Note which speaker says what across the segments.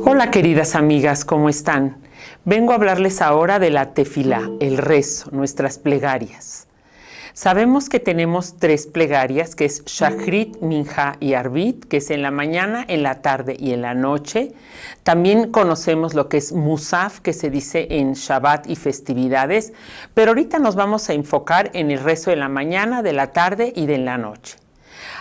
Speaker 1: Hola queridas amigas, ¿cómo están? Vengo a hablarles ahora de la tefilá, el rezo, nuestras plegarias. Sabemos que tenemos 3 plegarias, que es Shachrit, Minja y Arbit, que es en la mañana, en la tarde y en la noche. También conocemos lo que es Musaf, que se dice en Shabbat y festividades, pero ahorita nos vamos a enfocar en el rezo de la mañana, de la tarde y de la noche.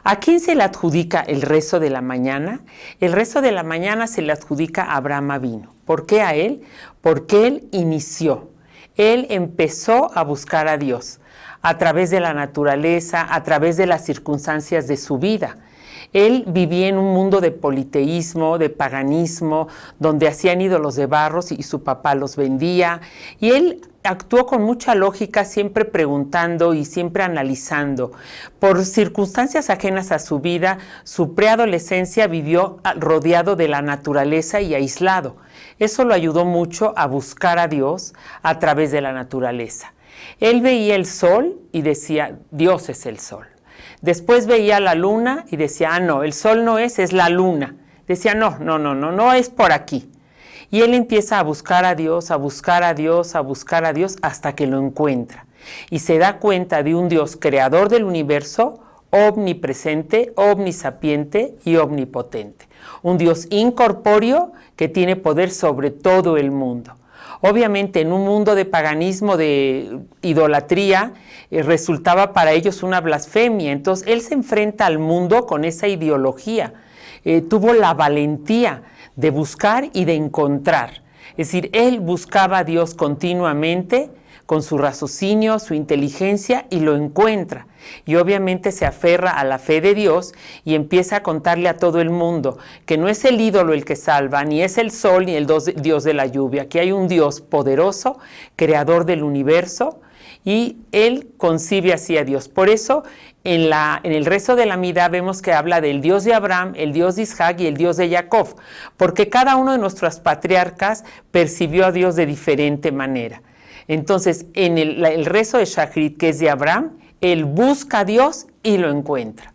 Speaker 1: ¿A quién se le adjudica el rezo de la mañana? El rezo de la mañana se le adjudica a Abraham Avinu. ¿Por qué a él? Porque él inició. Él empezó a buscar a Dios a través de la naturaleza, a través de las circunstancias de su vida. Él vivía en un mundo de politeísmo, de paganismo, donde hacían ídolos de barros y su papá los vendía. Y él actuó con mucha lógica, siempre preguntando y siempre analizando. Por circunstancias ajenas a su vida, su preadolescencia vivió rodeado de la naturaleza y aislado. Eso lo ayudó mucho a buscar a Dios a través de la naturaleza. Él veía el sol y decía, Dios es el sol. Después veía la luna y decía, no, el sol no es la luna. Decía, no es por aquí. Y él empieza a buscar a Dios, a buscar a Dios, a buscar a Dios, hasta que lo encuentra. Y se da cuenta de un Dios creador del universo, omnipresente, omnisapiente y omnipotente. Un Dios incorpóreo que tiene poder sobre todo el mundo. Obviamente en un mundo de paganismo, de idolatría, resultaba para ellos una blasfemia. Entonces él se enfrenta al mundo con esa ideología. Tuvo la valentía de buscar y de encontrar. Es decir, él buscaba a Dios continuamente con su raciocinio, su inteligencia, y lo encuentra. Y obviamente se aferra a la fe de Dios y empieza a contarle a todo el mundo que no es el ídolo el que salva, ni es el sol, ni el Dios de la lluvia, que hay un Dios poderoso, creador del universo, y él concibe así a Dios. Por eso, en el rezo de la Midá vemos que habla del Dios de Abraham, el Dios de Isaac y el Dios de Jacob, porque cada uno de nuestros patriarcas percibió a Dios de diferente manera. Entonces, en el rezo de Shachrit, que es de Abraham, él busca a Dios y lo encuentra.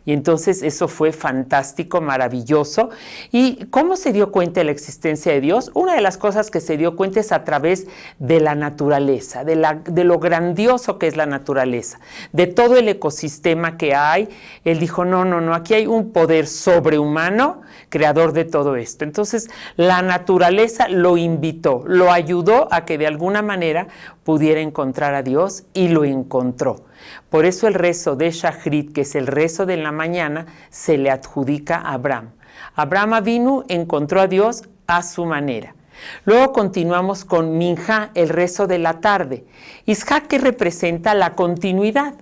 Speaker 1: Y entonces eso fue fantástico, maravilloso. ¿Y cómo se dio cuenta de la existencia de Dios? Una de las cosas que se dio cuenta es a través de la naturaleza, de lo grandioso que es la naturaleza, de todo el ecosistema que hay. Él dijo, no, aquí hay un poder sobrehumano, creador de todo esto. Entonces la naturaleza lo invitó, lo ayudó a que de alguna manera pudiera encontrar a Dios, y lo encontró. Por eso el rezo de Shachrit, que es el rezo de la mañana, se le adjudica a Abraham. Abraham Avinu encontró a Dios a su manera. Luego continuamos con Minja, el rezo de la tarde. Isaac, que representa la continuidad.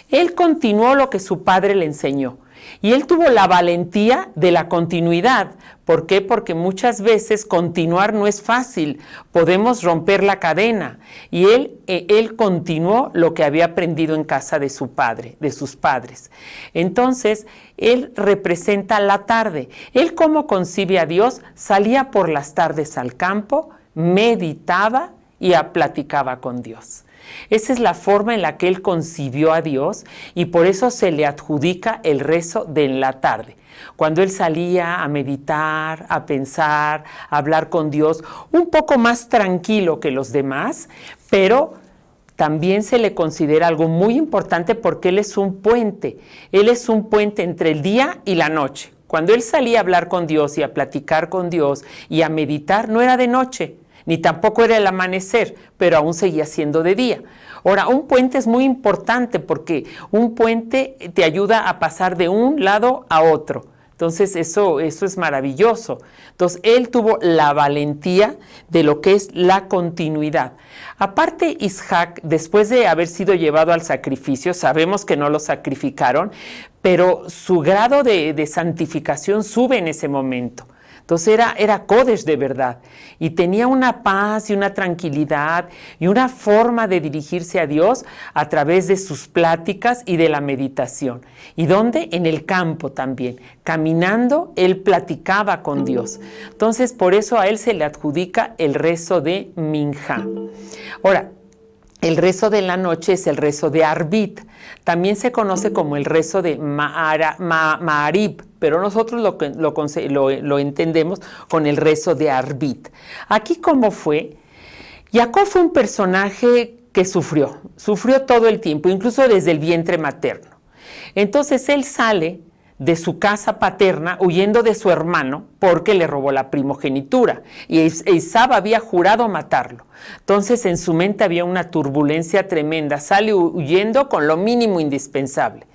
Speaker 1: Él continuó lo que su padre le enseñó. Y él tuvo la valentía de la continuidad. ¿Por qué? Porque muchas veces continuar no es fácil. Podemos romper la cadena. Y él continuó lo que había aprendido en casa de su padre, de sus padres. Entonces, él representa la tarde. Él, como concibe a Dios, salía por las tardes al campo, meditaba y platicaba con Dios. Esa es la forma en la que él concibió a Dios, y por eso se le adjudica el rezo de la tarde. Cuando él salía a meditar, a pensar, a hablar con Dios, un poco más tranquilo que los demás, pero también se le considera algo muy importante porque él es un puente. Él es un puente entre el día y la noche. Cuando él salía a hablar con Dios y a platicar con Dios y a meditar, no era de noche, ni tampoco era el amanecer, pero aún seguía siendo de día. Ahora, un puente es muy importante porque un puente te ayuda a pasar de un lado a otro. Entonces, eso es maravilloso. Entonces, él tuvo la valentía de lo que es la continuidad. Aparte, Isaac, después de haber sido llevado al sacrificio, sabemos que no lo sacrificaron, pero su grado de santificación sube en ese momento. Entonces era Kodesh de verdad, y tenía una paz y una tranquilidad y una forma de dirigirse a Dios a través de sus pláticas y de la meditación. ¿Y dónde? En el campo también. Caminando, él platicaba con Dios. Entonces, por eso a él se le adjudica el rezo de Minja. Ahora, El rezo de la noche es el rezo de Arbit. También se conoce como el rezo de Ma'arib, pero nosotros lo entendemos con el rezo de Arbit. Aquí, ¿cómo fue? Jacob fue un personaje que sufrió todo el tiempo, incluso desde el vientre materno. Entonces él sale de su casa paterna huyendo de su hermano porque le robó la primogenitura y Esaú había jurado matarlo. Entonces en su mente había una turbulencia tremenda, sale huyendo con lo mínimo indispensable.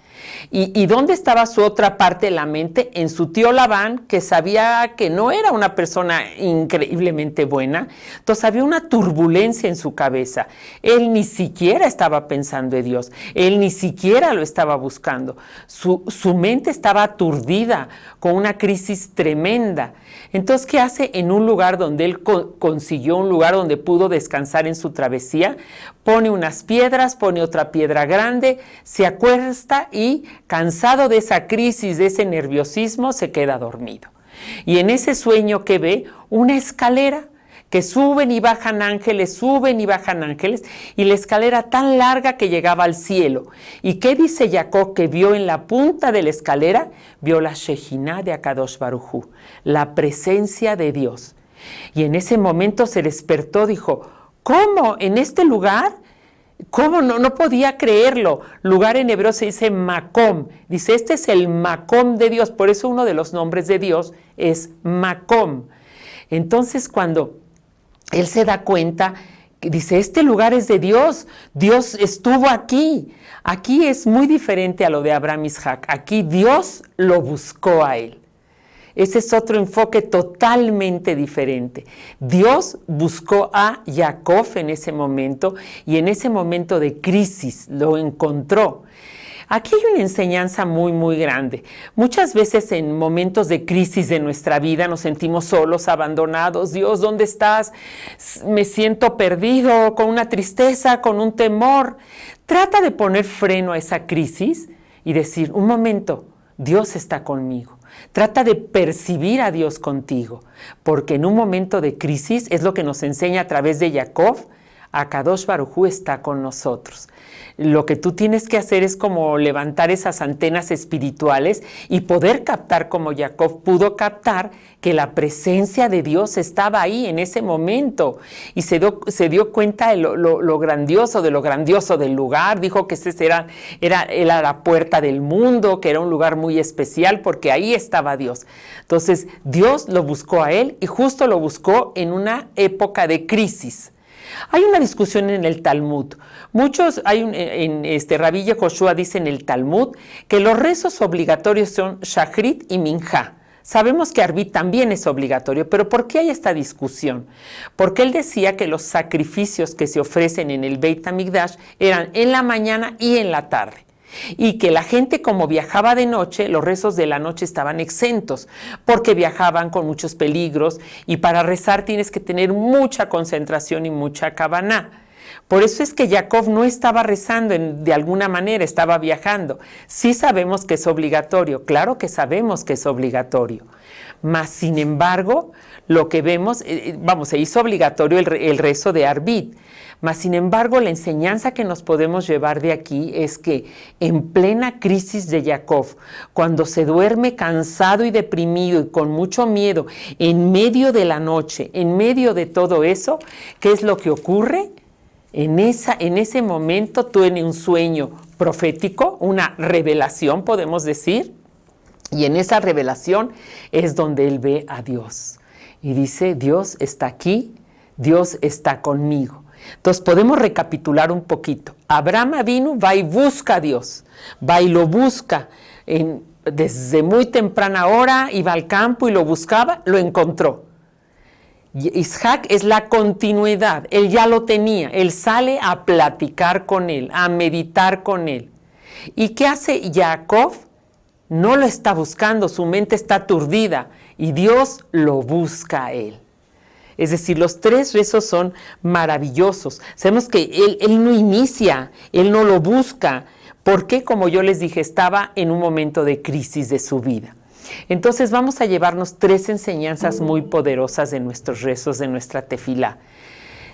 Speaker 1: ¿Y dónde estaba su otra parte de la mente? En su tío Labán, que sabía que no era una persona increíblemente buena. Entonces había una turbulencia en su cabeza. Él ni siquiera estaba pensando en Dios. Él ni siquiera lo estaba buscando. Su mente estaba aturdida con una crisis tremenda. Entonces, ¿qué hace? En un lugar donde él consiguió un lugar donde pudo descansar en su travesía, pone unas piedras, pone otra piedra grande, se acuesta y, cansado de esa crisis, de ese nerviosismo, se queda dormido. Y en ese sueño que ve, una escalera que suben y bajan ángeles, y la escalera tan larga que llegaba al cielo. ¿Y qué dice Jacob que vio en la punta de la escalera? Vio la Shejiná de Akadosh Baruj Hu, la presencia de Dios. Y en ese momento se despertó, dijo, ¿cómo? ¿En este lugar? ¿Cómo? No podía creerlo. Lugar en hebreo se dice Makom. Dice, este es el Makom de Dios. Por eso uno de los nombres de Dios es Makom. Entonces, cuando él se da cuenta, dice, este lugar es de Dios. Dios estuvo aquí. Aquí es muy diferente a lo de Abraham y Isaac. Aquí Dios lo buscó a él. Ese es otro enfoque totalmente diferente. Dios buscó a Jacob en ese momento y en ese momento de crisis lo encontró. Aquí hay una enseñanza muy, muy grande. Muchas veces en momentos de crisis de nuestra vida nos sentimos solos, abandonados. Dios, ¿dónde estás? Me siento perdido, con una tristeza, con un temor. Trata de poner freno a esa crisis y decir, un momento, Dios está conmigo. Trata de percibir a Dios contigo, porque en un momento de crisis es lo que nos enseña a través de Jacob, Akadosh Baruj Hu está con nosotros. Lo que tú tienes que hacer es como levantar esas antenas espirituales y poder captar como Jacob pudo captar que la presencia de Dios estaba ahí en ese momento y se dio cuenta de lo grandioso del lugar. Dijo que ese era la puerta del mundo, que era un lugar muy especial porque ahí estaba Dios. Entonces Dios lo buscó a él y justo lo buscó en una época de crisis. Hay una discusión en el Talmud. Rabbi Yehoshua dice en el Talmud que los rezos obligatorios son Shachrit y Minjá. Sabemos que Arbit también es obligatorio, pero ¿por qué hay esta discusión? Porque él decía que los sacrificios que se ofrecen en el Beit HaMikdash eran en la mañana y en la tarde. Y que la gente, como viajaba de noche, los rezos de la noche estaban exentos porque viajaban con muchos peligros y para rezar tienes que tener mucha concentración y mucha kavaná. Por eso es que Jacob no estaba rezando de alguna manera, estaba viajando. Sí sabemos que es obligatorio, claro que sabemos que es obligatorio. Mas, sin embargo, lo que vemos, se hizo obligatorio el rezo de Arbit. Mas, sin embargo, la enseñanza que nos podemos llevar de aquí es que en plena crisis de Jacob, cuando se duerme cansado y deprimido y con mucho miedo, en medio de la noche, en medio de todo eso, ¿qué es lo que ocurre? En ese momento tiene un sueño profético, una revelación, podemos decir, y en esa revelación es donde él ve a Dios. Y dice, Dios está aquí, Dios está conmigo. Entonces podemos recapitular un poquito. Abraham vino, va y busca a Dios, va y lo busca. Desde muy temprana hora iba al campo y lo buscaba, lo encontró. Isaac es la continuidad, él ya lo tenía, él sale a platicar con él, a meditar con él. ¿Y qué hace Jacob? No lo está buscando, su mente está aturdida y Dios lo busca a él. Es decir, los tres rezos son maravillosos. Sabemos que él no inicia, él no lo busca, porque, como yo les dije, estaba en un momento de crisis de su vida. Entonces vamos a llevarnos tres enseñanzas muy poderosas de nuestros rezos, de nuestra tefilá.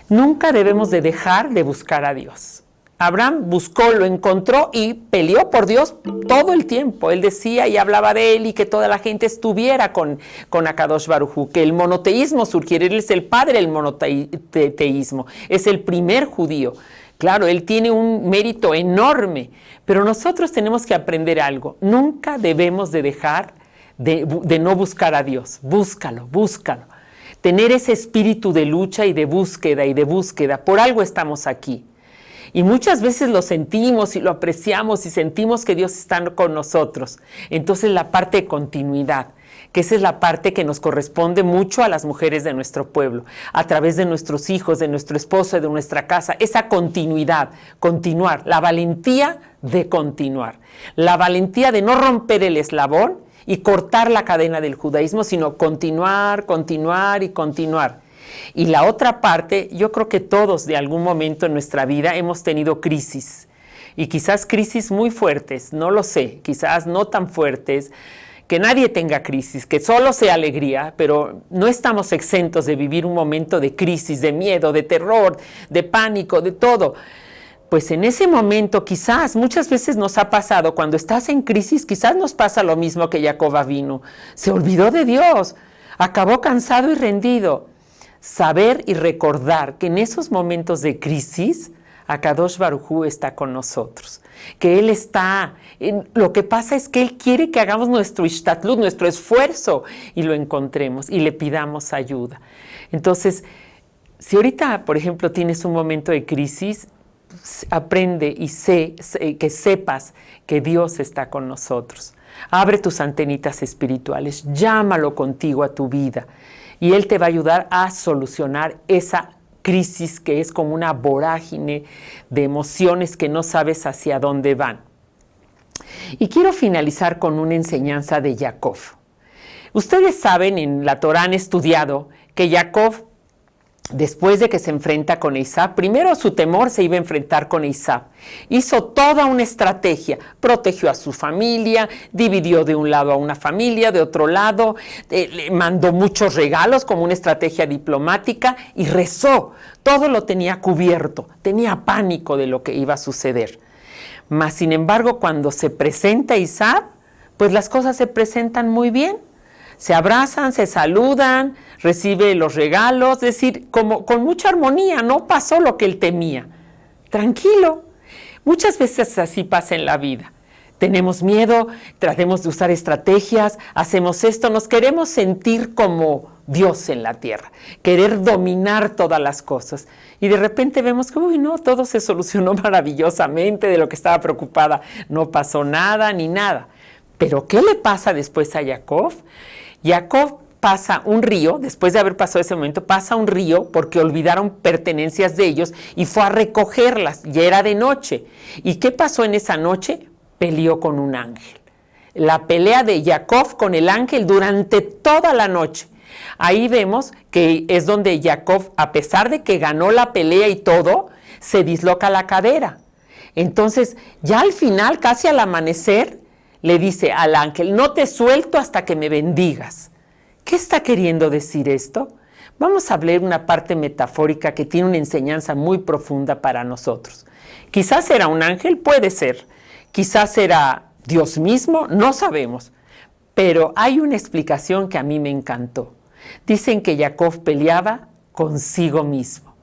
Speaker 1: Nunca debemos de dejar de buscar a Dios. Abraham buscó, lo encontró y peleó por Dios todo el tiempo. Él decía y hablaba de él y que toda la gente estuviera con Akadosh Baruj Hu, que el monoteísmo surgiera. Él es el padre del monoteísmo, es el primer judío. Claro, él tiene un mérito enorme, pero nosotros tenemos que aprender algo. Nunca debemos de dejar de no buscar a Dios. Búscalo, búscalo. Tener ese espíritu de lucha y de búsqueda. Por algo estamos aquí. Y muchas veces lo sentimos y lo apreciamos y sentimos que Dios está con nosotros. Entonces la parte de continuidad, que esa es la parte que nos corresponde mucho a las mujeres de nuestro pueblo, a través de nuestros hijos, de nuestro esposo, de nuestra casa, esa continuidad, continuar, la valentía de continuar, la valentía de no romper el eslabón y cortar la cadena del judaísmo, sino continuar, continuar y continuar. Y la otra parte, yo creo que todos de algún momento en nuestra vida hemos tenido crisis, y quizás crisis muy fuertes, no lo sé, quizás no tan fuertes, que nadie tenga crisis, que solo sea alegría, pero no estamos exentos de vivir un momento de crisis, de miedo, de terror, de pánico, de todo. Pues en ese momento quizás, muchas veces nos ha pasado, cuando estás en crisis, quizás nos pasa lo mismo que Jacob Avinu, se olvidó de Dios, acabó cansado y rendido. Saber y recordar que en esos momentos de crisis, Akadosh Baruj Hu está con nosotros, que Él está, lo que pasa es que Él quiere que hagamos nuestro ishtatlut, nuestro esfuerzo, y lo encontremos y le pidamos ayuda. Entonces, si ahorita, por ejemplo, tienes un momento de crisis, aprende y que sepas que Dios está con nosotros. Abre tus antenitas espirituales, llámalo contigo a tu vida, y Él te va a ayudar a solucionar esa crisis que es como una vorágine de emociones que no sabes hacia dónde van. Y quiero finalizar con una enseñanza de Jacob. Ustedes saben, en la Torá han estudiado que Jacob, después de que se enfrenta con Esaú, primero su temor se iba a enfrentar con Esaú. Hizo toda una estrategia, protegió a su familia, dividió de un lado a una familia, de otro lado, le mandó muchos regalos como una estrategia diplomática y rezó. Todo lo tenía cubierto, tenía pánico de lo que iba a suceder. Mas, sin embargo, cuando se presenta Esaú, pues las cosas se presentan muy bien. Se abrazan, se saludan, recibe los regalos, es decir, como con mucha armonía, no pasó lo que él temía. Tranquilo. Muchas veces así pasa en la vida. Tenemos miedo, tratemos de usar estrategias, hacemos esto, nos queremos sentir como Dios en la tierra, querer dominar todas las cosas. Y de repente vemos que, no, todo se solucionó maravillosamente, de lo que estaba preocupada no pasó nada ni nada. Pero ¿qué le pasa después a Jacob? Jacob pasa un río, después de haber pasado ese momento, pasa un río porque olvidaron pertenencias de ellos y fue a recogerlas, ya era de noche. ¿Y qué pasó en esa noche? Peleó con un ángel. La pelea de Jacob con el ángel durante toda la noche. Ahí vemos que es donde Jacob, a pesar de que ganó la pelea y todo, se disloca la cadera. Entonces, ya al final, casi al amanecer, le dice al ángel, no te suelto hasta que me bendigas. ¿Qué está queriendo decir esto? Vamos a hablar una parte metafórica que tiene una enseñanza muy profunda para nosotros. Quizás era un ángel, puede ser. Quizás era Dios mismo, no sabemos. Pero hay una explicación que a mí me encantó. Dicen que Jacob peleaba consigo mismo,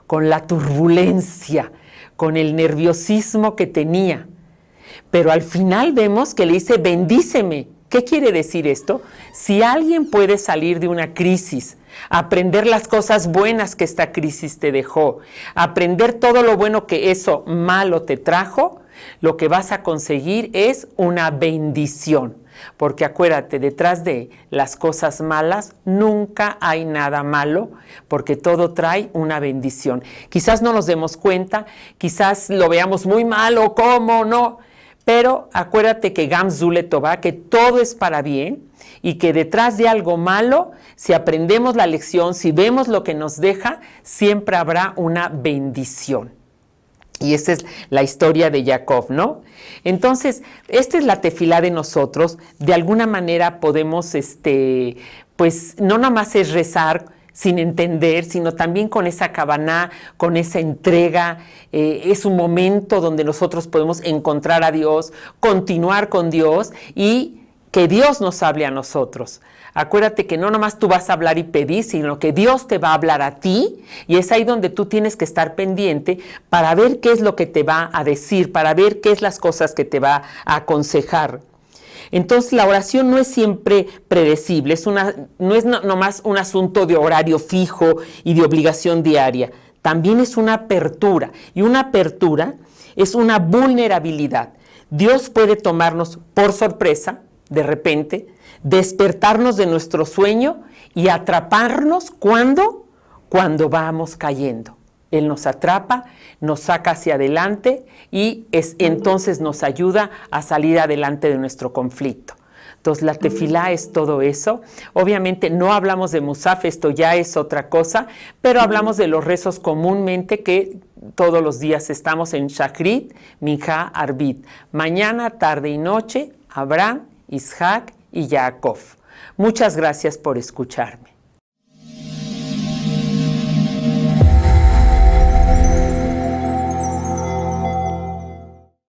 Speaker 1: con la turbulencia, con el nerviosismo que tenía. Pero al final vemos que le dice, bendíceme. ¿Qué quiere decir esto? Si alguien puede salir de una crisis, aprender las cosas buenas que esta crisis te dejó, aprender todo lo bueno que eso malo te trajo, lo que vas a conseguir es una bendición. Porque acuérdate, detrás de las cosas malas nunca hay nada malo, porque todo trae una bendición. Quizás no nos demos cuenta, quizás lo veamos muy malo, ¿cómo no? Pero acuérdate que Gam Zu Letová, que todo es para bien, y que detrás de algo malo, si aprendemos la lección, si vemos lo que nos deja, siempre habrá una bendición. Y esa es la historia de Jacob, ¿no? Entonces, esta es la tefilá de nosotros. De alguna manera podemos, pues no nada más es rezar, sin entender, sino también con esa kavaná, con esa entrega. Es un momento donde nosotros podemos encontrar a Dios, continuar con Dios y que Dios nos hable a nosotros. Acuérdate que no nomás tú vas a hablar y pedir, sino que Dios te va a hablar a ti, y es ahí donde tú tienes que estar pendiente para ver qué es lo que te va a decir, para ver qué es las cosas que te va a aconsejar. Entonces la oración no es siempre predecible, no es nomás un asunto de horario fijo y de obligación diaria, también es una apertura, y una apertura es una vulnerabilidad. Dios puede tomarnos por sorpresa, de repente, despertarnos de nuestro sueño y atraparnos cuando vamos cayendo. Él nos atrapa, nos saca hacia adelante y entonces nos ayuda a salir adelante de nuestro conflicto. Entonces la tefilá es todo eso. Obviamente no hablamos de Musaf, esto ya es otra cosa, pero hablamos de los rezos comúnmente que todos los días estamos en Shachrit, Minja, Arbit. Mañana, tarde y noche, Abraham, Isaac y Jacob. Muchas gracias por escucharme.